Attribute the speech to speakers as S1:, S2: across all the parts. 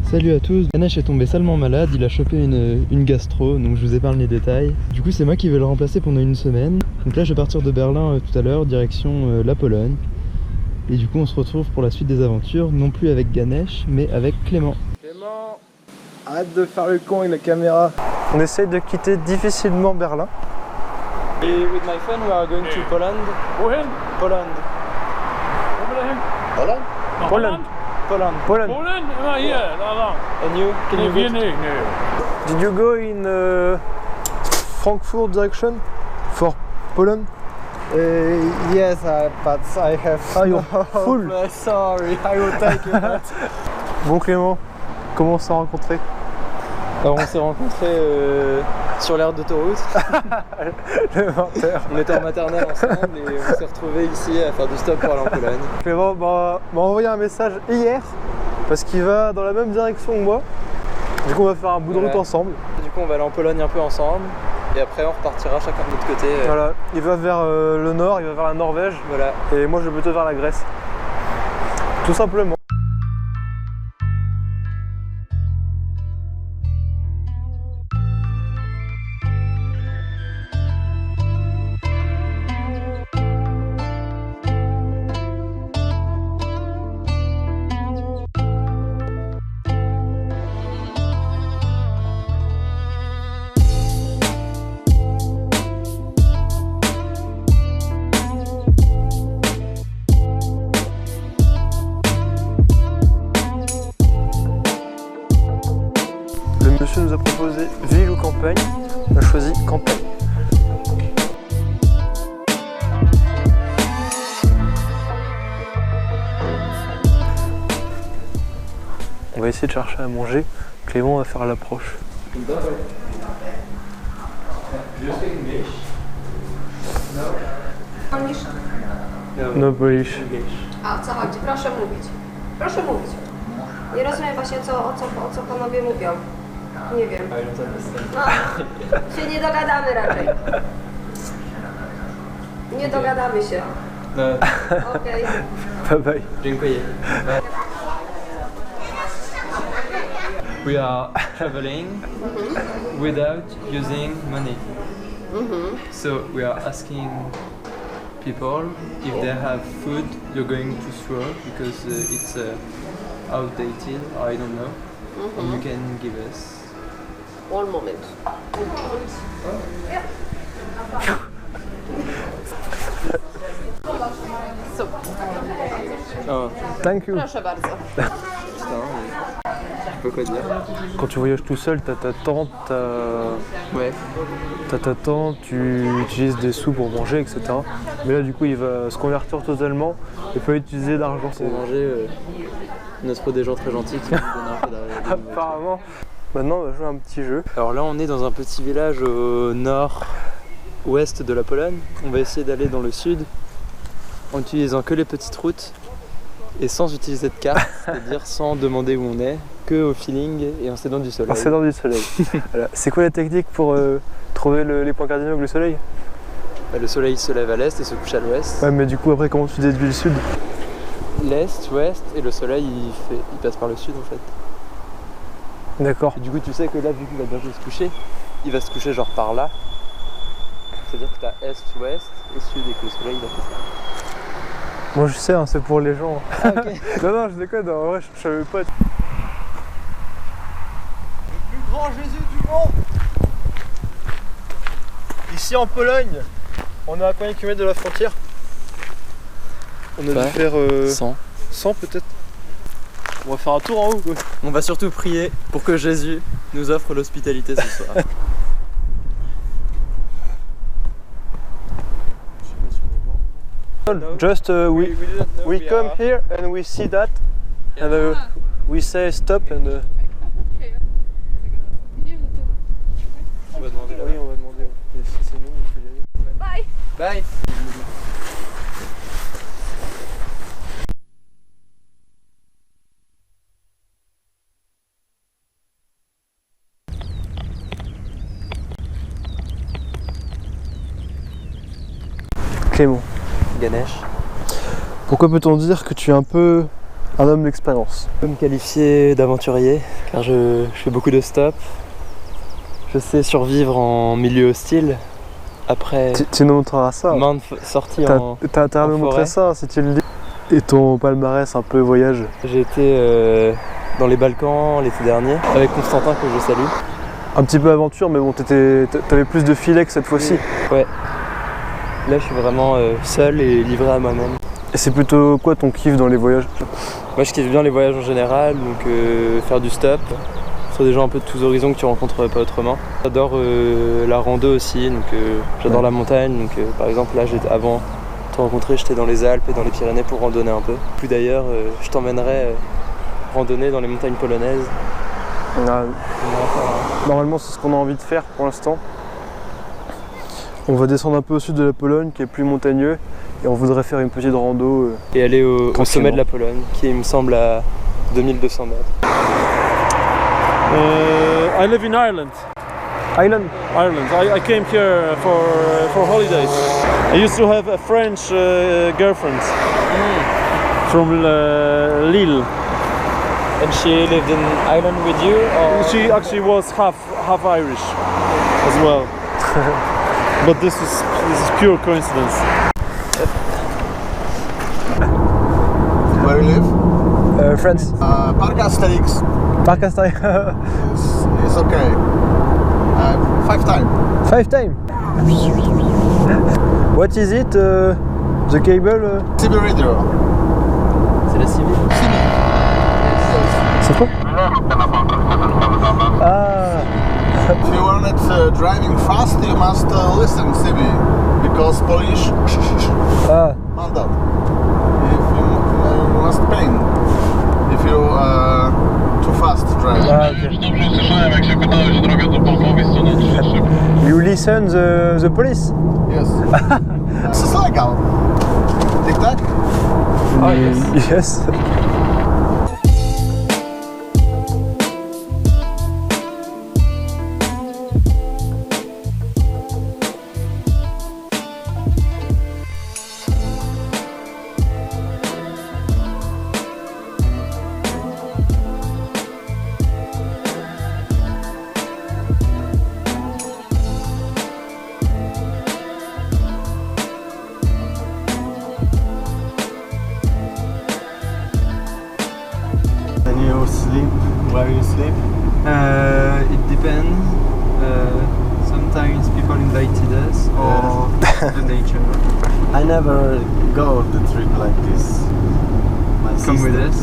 S1: Salut à tous, Ganesh est tombé salement malade, il a chopé une gastro, donc je vous épargne les détails. Du coup c'est moi qui vais le remplacer pendant une semaine. Donc là je vais partir de Berlin tout à l'heure, direction la Pologne. Et du coup on se retrouve pour la suite des aventures, non plus avec Ganesh, mais avec Clément.
S2: Clément, arrête de faire le con avec la caméra. On essaye de quitter difficilement Berlin.
S1: Et with my friend we are going to Poland.
S3: Wohin?
S1: Poland.
S3: Wo will er hin?
S1: Poland?
S3: Nach
S2: Poland.
S1: Poland.
S2: Poland.
S3: Polen? Immer hier, da lang.
S1: And you? Can you
S3: Nee, wir
S1: go?
S3: nicht, nee.
S2: Did you go in Frankfurt direction for Poland?
S4: Yes, but I have
S2: you're full.
S4: Sorry, I will take it.
S2: Bon Clément, comment on s'est rencontrés?
S1: Alors on s'est rencontrés sur l'aire d'autoroute.
S2: Le menteur.
S1: On était en maternelle ensemble et on s'est retrouvés ici à faire du stop pour aller en Pologne.
S2: Clément m'a envoyé un message hier parce qu'il va dans la même direction que moi. Du coup on va faire un bout de route ensemble.
S1: Du coup on va aller en Pologne un peu ensemble et après on repartira chacun de notre côté.
S2: Voilà, il va vers le nord, il va vers la Norvège.
S1: Voilà.
S2: Et moi je vais plutôt vers la Grèce. Tout simplement. Le monsieur nous a proposé ville ou campagne, on a choisi campagne. On va essayer de chercher à manger, Clément va faire l'approche. No Polish.
S5: A o co chodzi? Proszę mówić. Proszę mówić. Nie rozumiem właśnie o co panowie mówią. Nie wiem. No, się nie dogadamy raczej. Nie dogadamy się. Okej.
S2: Bye bye.
S1: Dziękuję. We are traveling without using money. So we are asking people if they have food you're going to throw because it's outdated, or I don't know, and you can give us.
S5: One moment. Super.
S1: Oh,
S2: Thank you.
S5: Proszę bardzo.
S1: putain, je sais pas quoi dire.
S2: Quand tu voyages tout seul, t'as ta tente,
S1: Ouais.
S2: tu utilises des sous pour manger, etc. Mais là, du coup, il va se convertir totalement et peut utiliser d'argent.
S1: Pour manger, on a trouvé des gens très gentils qui nous donnent un peu d'argent.
S2: Apparemment. Maintenant, on va jouer à un petit jeu.
S1: Alors là, on est dans un petit village au nord-ouest de la Pologne. On va essayer d'aller dans le sud en utilisant que les petites routes et sans utiliser de carte, c'est-à-dire sans demander où on est, que au feeling et en s'aidant du soleil.
S2: En s'aidant du soleil. Voilà. C'est quoi la technique pour trouver les points cardinaux avec le soleil?
S1: Le soleil se lève à l'est et se couche à l'ouest.
S2: Ouais, mais du coup, après, comment tu déduis le sud?
S1: L'est, ouest, et le soleil il passe par le sud en fait.
S2: D'accord.
S1: Et du coup, tu sais que là, vu qu'il va bientôt se coucher, il va se coucher genre par là. C'est-à-dire que t'as est, ouest et sud et que le soleil il a fait ça.
S2: Moi, je sais, hein, c'est pour les gens.
S1: Ah, ok.
S2: Non, je déconne, en vrai, je savais pas. Le plus grand Jésus du monde! Ici en Pologne, on est à combien de kilomètres de la frontière? On a dû faire 100 peut-être. On va faire un tour en haut. Ouais.
S1: On va surtout prier pour que Jésus nous offre l'hospitalité ce soir.
S2: Just we come here and we see that and we say stop and
S1: On va demander là.
S2: oui, on va demander. Et si c'est nous, on peut y aller.
S1: Bye.
S2: Clément.
S1: Ganesh.
S2: Pourquoi peut-on dire que tu es un peu Un homme d'expérience.
S1: Je peux me qualifier d'aventurier car je fais beaucoup de stops. Je sais survivre en milieu hostile. Après
S2: Tu nous montreras ça.
S1: maintes sorties
S2: T'as intérêt à nous montrer ça si tu le dis. Et ton palmarès un peu voyage.
S1: J'ai été dans les Balkans l'été dernier avec Constantin que je salue.
S2: Un petit peu aventure, mais bon, t'avais plus de filet que cette fois-ci.
S1: Ouais. Là, je suis vraiment seul et livré à moi-même.
S2: Et c'est plutôt quoi ton kiff dans les voyages?
S1: Moi, je kiffe bien les voyages en général, donc faire du stop sur des gens un peu de tous horizons que tu rencontrerais pas autrement. J'adore la rando aussi, donc j'adore la montagne. Donc par exemple, là, avant de te rencontrer, j'étais dans les Alpes et dans les Pyrénées pour randonner un peu. Plus d'ailleurs, je t'emmènerai randonner dans les montagnes polonaises.
S2: Normalement, c'est ce qu'on a envie de faire pour l'instant. On va descendre un peu au sud de la Pologne, qui est plus montagneux, et on voudrait faire une petite rando.
S1: Et aller au sommet de la Pologne, qui me semble à 2200 mètres.
S3: I live in Ireland.
S2: Ireland.
S3: I came here for holidays. I used to have a French girlfriend from Lille.
S1: And she lived in Ireland with you? Or?
S3: She actually was half Irish as well. But this is pure coincidence.
S6: Where you live?
S2: France.
S6: Park Asterix.
S2: Park Asterix.
S6: It's okay. 5 times.
S2: 5 times. What is it? The cable?
S6: CB radio.
S1: C'est la civile.
S2: C'est quoi? Ah.
S6: If you want it driving fast, you must listen CB because Polish mandat. If you must pay. If you too fast drive.
S2: Ah, okay. You listen the police?
S6: Yes. This is legal. Tic tac.
S1: Oh yes.
S2: Yes.
S6: Can you sleep where you sleep?
S1: It depends. Sometimes people invited us or the nature.
S6: I never go the trip like this.
S1: Come with us.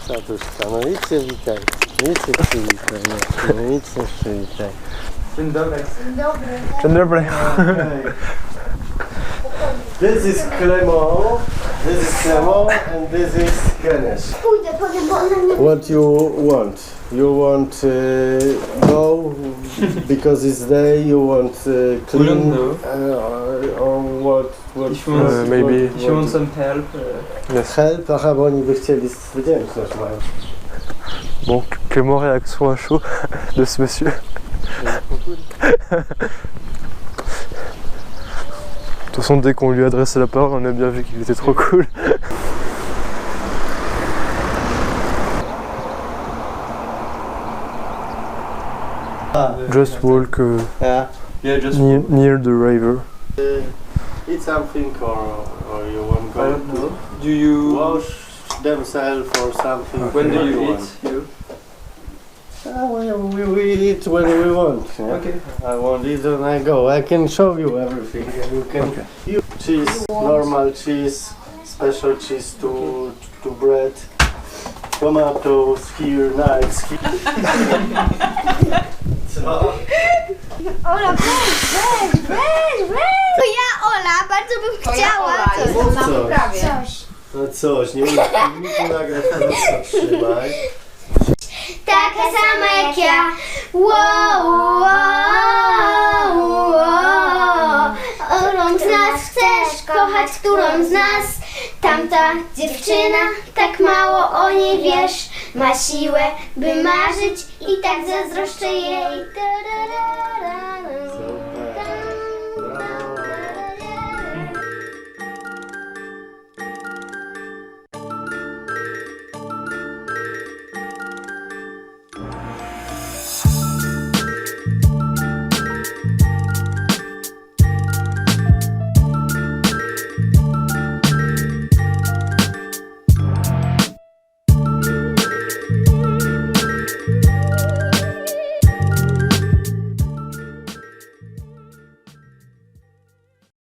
S6: Satuszka, no idź się witaj. Idź się przywitaj, no idź się przywitaj. Dzień dobry.
S2: Dzień dobry.
S6: This is Clemo, and this is Ganesh.
S5: Pójdę, powiem, bo ona nie...
S6: What you want? You want go because it's day. You want clean,
S1: We don't know.
S6: or what?
S1: If you want,
S2: maybe.
S1: if you want some help.
S6: Help, aha, bo oni by chcieli wdzięczność mają.
S2: Bon, Clément, réaction à chaud de ce monsieur. De toute façon, dès qu'on lui adressait la parole, on a bien vu qu'il était trop cool. Just walk
S6: Yeah.
S1: Yeah, just
S2: near the river.
S6: Eat something or you want go
S1: I don't know. Do you
S6: wash themselves or something?
S1: When do
S6: What
S1: you
S6: want?
S1: eat? You?
S6: We eat when we want. Yeah?
S1: Okay.
S6: I want it and I go. I can show you everything. You can use cheese, normal cheese, special cheese to bread, tomatoes here, nice.
S5: Ola, weź! To ja, Ola, bardzo bym chciała coś.
S6: No coś, nie umiem nagrać, teraz trzymaj.
S5: Taka sama jak ja. Wow, wow, wow. Którą z nas chcesz kochać, którą z nas? Tamta dziewczyna, tak mało o niej wiesz. Ma siłę, by marzyć i tak zazdroszczę jej.